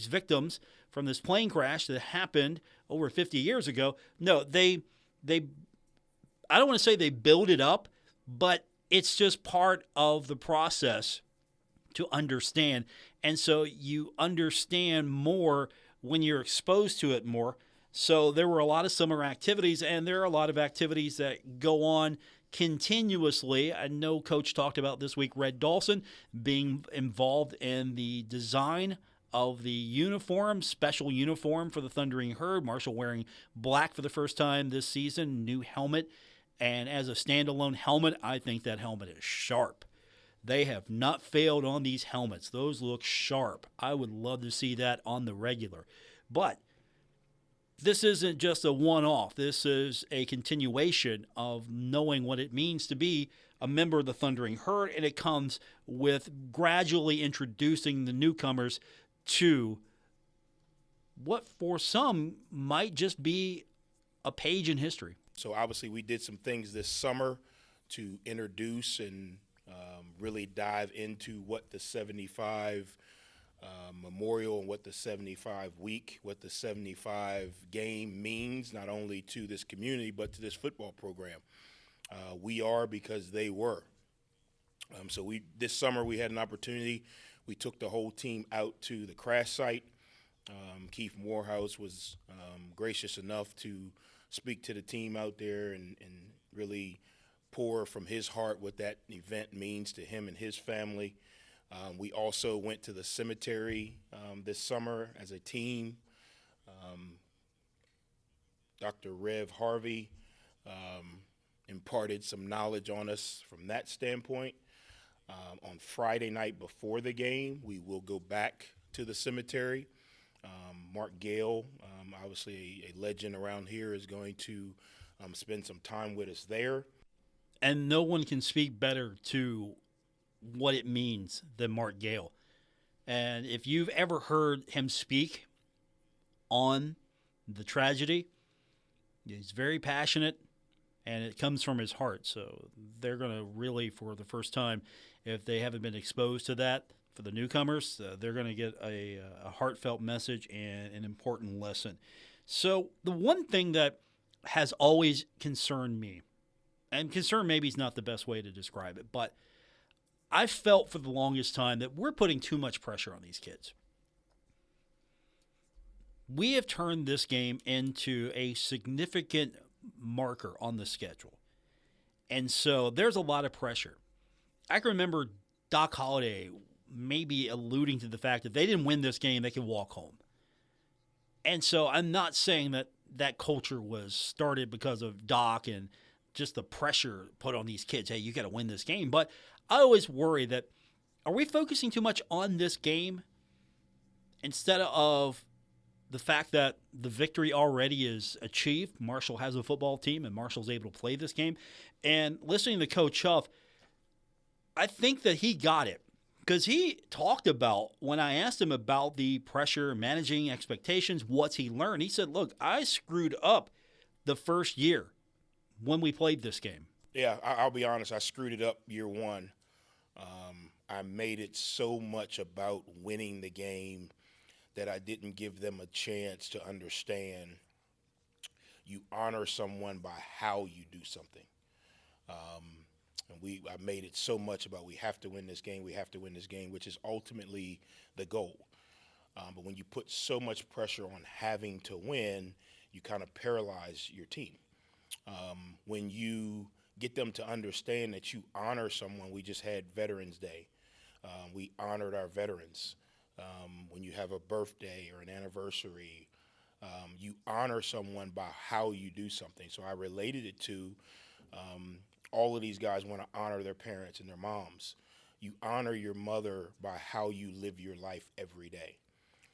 victims from this plane crash that happened over 50 years ago. No, they I don't want to say they build it up, but it's just part of the process to understand. And so you understand more when you're exposed to it more. So there were a lot of summer activities, and there are a lot of activities that go on continuously. I know Coach talked about this week Red Dawson being involved in the design of the uniform, special uniform for the Thundering Herd. Marshall wearing black for the first time this season, new helmet. And as a standalone helmet, I think that helmet is sharp. They have not failed on these helmets. Those look sharp. I would love to see that on the regular. But this isn't just a one-off. This is a continuation of knowing what it means to be a member of the Thundering Herd, and it comes with gradually introducing the newcomers to what for some might just be a page in history. So obviously we did some things this summer to introduce and really dive into what the 75 memorial and what the 75 week, what the 75 game means, not only to this community but to this football program. We are because they were. So this summer we had an opportunity. We took the whole team out to the crash site. Keith Morehouse was gracious enough to speak to the team out there and really pour from his heart what that event means to him and his family. We also went to the cemetery this summer as a team. Dr. Rev Harvey imparted some knowledge on us from that standpoint. On Friday night before the game, we will go back to the cemetery. Mark Gale, obviously a legend around here, is going to spend some time with us there. And no one can speak better to what it means than Mark Gale. And if you've ever heard him speak on the tragedy, he's very passionate, and it comes from his heart. So they're going to really, for the first time, if they haven't been exposed to that, for the newcomers, they're going to get a heartfelt message and an important lesson. So the one thing that has always concerned me, and concern maybe is not the best way to describe it, but I felt for the longest time that we're putting too much pressure on these kids. We have turned this game into a significant marker on the schedule. And so there's a lot of pressure. I can remember Doc Holliday maybe alluding to the fact that they didn't win this game, they could walk home. And so I'm not saying that that culture was started because of Doc and just the pressure put on these kids. Hey, you got to win this game. But I always worry that, are we focusing too much on this game instead of the fact that the victory already is achieved? Marshall has a football team and Marshall's able to play this game. And listening to Coach Huff, I think that he got it. Because he talked about, when I asked him about the pressure, managing expectations, what's he learned? He said, look, I screwed up the first year when we played this game. Yeah, I'll be honest. I screwed it up year one. I made it so much about winning the game that I didn't give them a chance to understand you honor someone by how you do something. And I made it so much about we have to win this game, which is ultimately the goal. But when you put so much pressure on having to win, you kind of paralyze your team. When you get them to understand that you honor someone, we just had Veterans Day. We honored our veterans. When you have a birthday or an anniversary, you honor someone by how you do something. So I related it to all of these guys want to honor their parents and their moms. You honor your mother by how you live your life every day.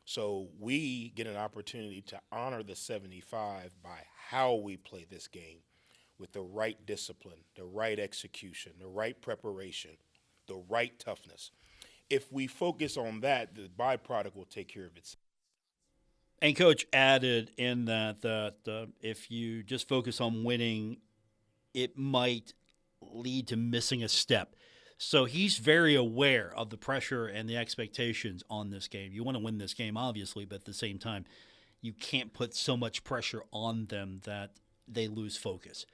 So we get an opportunity to honor the 75 by how we play this game with the right discipline, the right execution, the right preparation, the right toughness. If we focus on that, the byproduct will take care of itself. And Coach added in that if you just focus on winning, it might lead to missing a step. So he's very aware of the pressure and the expectations on this game. You want to win this game, obviously, but at the same time, you can't put so much pressure on them that they lose focus.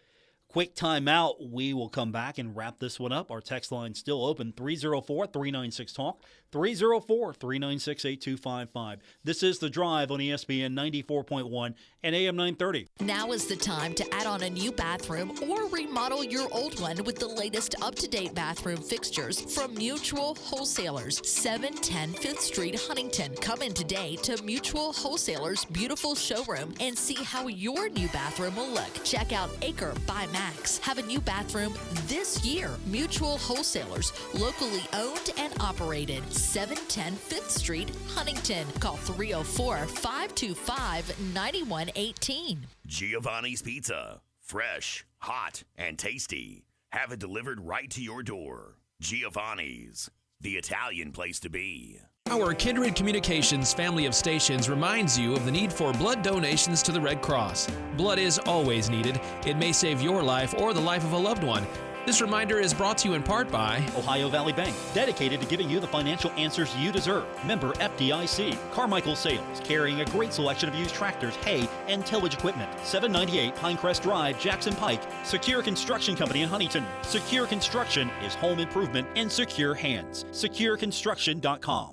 Quick timeout. We will come back and wrap this one up. Our text line still open, 304-396-TALK, 304-396-8255. This is The Drive on ESPN 94.1 and AM 930. Now is the time to add on a new bathroom or remodel your old one with the latest up-to-date bathroom fixtures from Mutual Wholesalers, 710 5th Street, Huntington. Come in today to Mutual Wholesalers' beautiful showroom and see how your new bathroom will look. Check out Acre by Max. Have a new bathroom this year. Mutual Wholesalers, locally owned and operated, 710 5th Street, Huntington. Call 304-525-9118. Giovanni's Pizza. Fresh, hot, and tasty. Have it delivered right to your door. Giovanni's, the Italian place to be. Our Kindred Communications family of stations reminds you of the need for blood donations to the Red Cross. Blood is always needed. It may save your life or the life of a loved one. This reminder is brought to you in part by Ohio Valley Bank, dedicated to giving you the financial answers you deserve. Member FDIC. Carmichael Sales, carrying a great selection of used tractors, hay, and tillage equipment. 798 Pinecrest Drive, Jackson Pike. Secure Construction Company in Huntington. Secure Construction is home improvement in secure hands. SecureConstruction.com.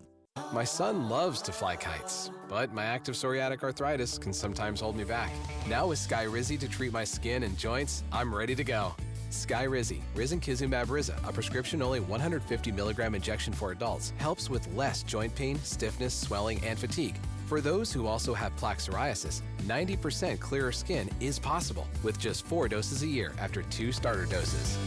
My son loves to fly kites, but my active psoriatic arthritis can sometimes hold me back. Now with Skyrizi to treat my skin and joints, I'm ready to go. Skyrizi, risankizumab Riza, a prescription-only 150 milligram injection for adults, helps with less joint pain, stiffness, swelling, and fatigue. For those who also have plaque psoriasis, 90% clearer skin is possible with just 4 doses a year after 2 starter doses.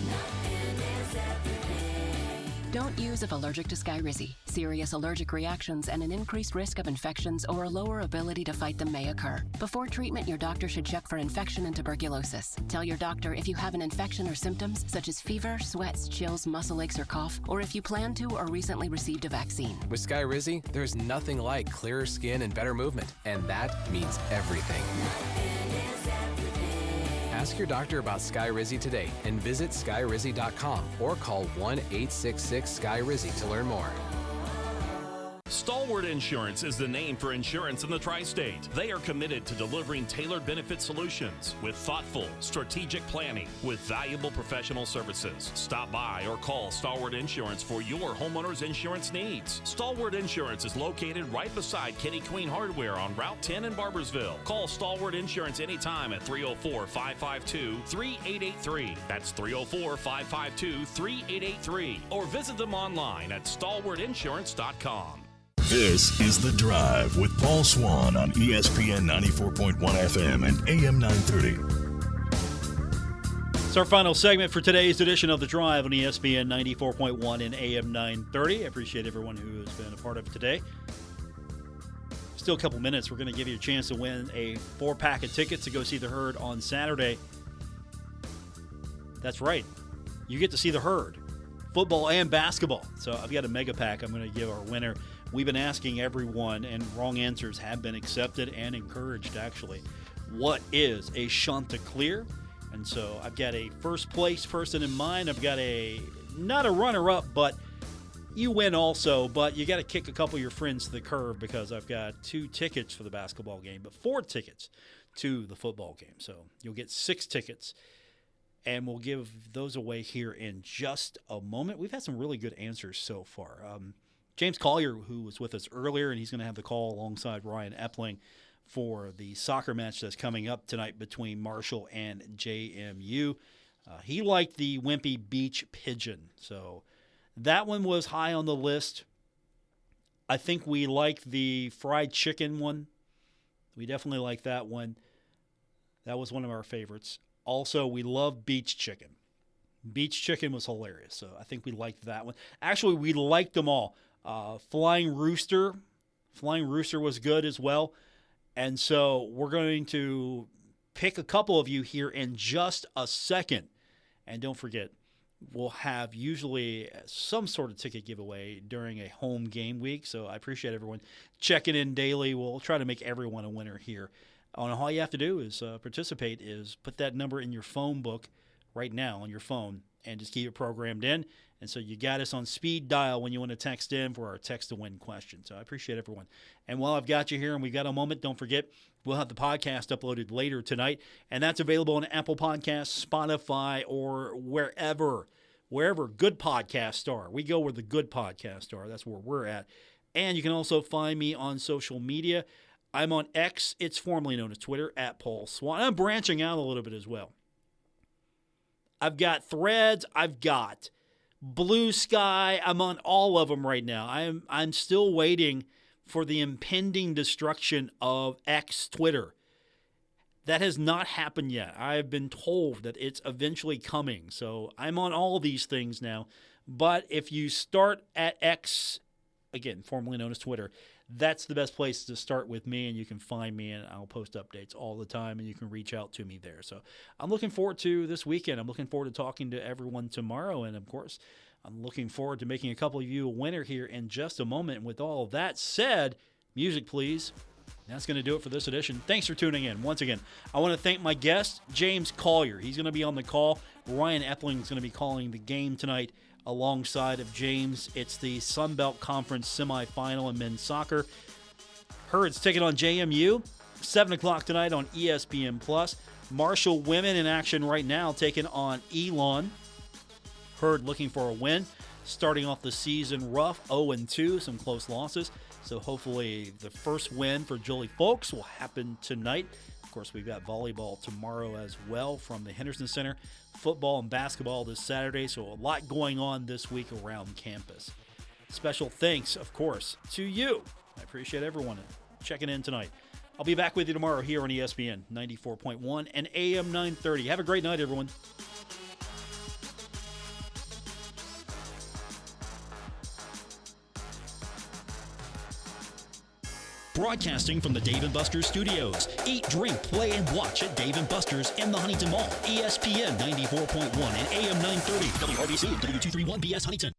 Don't use if allergic to Skyrizi. Serious allergic reactions and an increased risk of infections or a lower ability to fight them may occur. Before treatment, your doctor should check for infection and tuberculosis. Tell your doctor if you have an infection or symptoms such as fever, sweats, chills, muscle aches, or cough, or if you plan to or recently received a vaccine. With Skyrizi, there's nothing like clearer skin and better movement, and that means everything. Ask your doctor about Skyrizi today and visit skyrizi.com or call 1-866-SKYRIZI to learn more. Stalwart Insurance is the name for insurance in the tri-state. They are committed to delivering tailored benefit solutions with thoughtful, strategic planning with valuable professional services. Stop by or call Stalwart Insurance for your homeowner's insurance needs. Stalwart Insurance is located right beside Kitty Queen Hardware on Route 10 in Barbersville. Call Stalwart Insurance anytime at 304-552-3883. That's 304-552-3883. Or visit them online at stalwartinsurance.com. This is The Drive with Paul Swann on ESPN 94.1 FM and AM 930. It's our final segment for today's edition of The Drive on ESPN 94.1 and AM 930. I appreciate everyone who has been a part of it today. Still a couple minutes. We're going to give you a chance to win a 4-pack of tickets to go see the Herd on Saturday. That's right. You get to see the Herd, football and basketball. So I've got a mega pack I'm going to give our winner. We've been asking everyone, and wrong answers have been accepted and encouraged, actually. What is a Chanticleer? And so I've got a first place person in mind. I've got not a runner-up, but you win also. But you got to kick a couple of your friends to the curb because I've got 2 tickets for the basketball game, but 4 tickets to the football game. So you'll get 6 tickets, and we'll give those away here in just a moment. We've had some really good answers so far. James Collier, who was with us earlier, and he's going to have the call alongside Ryan Epling for the soccer match that's coming up tonight between Marshall and JMU. He liked the Wimpy Beach Pigeon, so that one was high on the list. I think we like the fried chicken one. We definitely like that one. That was one of our favorites. Also, we love beach chicken. Beach chicken was hilarious, so I think we liked that one. Actually, we liked them all. Flying Rooster was good as well. And so we're going to pick a couple of you here in just a second. And don't forget, we'll have usually some sort of ticket giveaway during a home game week. So I appreciate everyone checking in daily. We'll try to make everyone a winner here. All you have to do is participate, is put that number in your phone book right now on your phone and just keep it programmed in. And so you got us on speed dial when you want to text in for our text to win question. So I appreciate everyone. And while I've got you here and we've got a moment, don't forget, we'll have the podcast uploaded later tonight. And that's available on Apple Podcasts, Spotify, or wherever good podcasts are. We go where the good podcasts are. That's where we're at. And you can also find me on social media. I'm on X. It's formerly known as Twitter, at Paul Swann. I'm branching out a little bit as well. I've got Threads. I've got Blue Sky. I'm on all of them right now. I'm still waiting for the impending destruction of X Twitter. That has not happened yet. I've been told that it's eventually coming. So I'm on all these things now. But if you start at X, again, formerly known as Twitter, that's the best place to start with me, and you can find me, and I'll post updates all the time, and you can reach out to me there. So I'm looking forward to this weekend. I'm looking forward to talking to everyone tomorrow, and, of course, I'm looking forward to making a couple of you a winner here in just a moment. And with all of that said, music, please. That's going to do it for this edition. Thanks for tuning in. Once again, I want to thank my guest, James Collier. He's going to be on the call. Ryan Epling is going to be calling the game tonight alongside of James. It's the Sun Belt Conference semifinal in men's soccer. Herd's taking on JMU, 7 o'clock tonight on ESPN+. Marshall women in action right now, taking on Elon. Herd looking for a win. Starting off the season rough, 0-2, some close losses. So hopefully the first win for Julie Folks will happen tonight. Of course, we've got volleyball tomorrow as well from the Henderson Center. Football and basketball this Saturday, so a lot going on this week around campus. Special thanks, of course, to you. I appreciate everyone checking in tonight. I'll be back with you tomorrow here on ESPN 94.1 and AM 930. Have a great night, everyone. Broadcasting from the Dave & Buster's studios. Eat, drink, play, and watch at Dave & Buster's in the Huntington Mall. ESPN 94.1 and AM 930. WRBC, W231BS Huntington.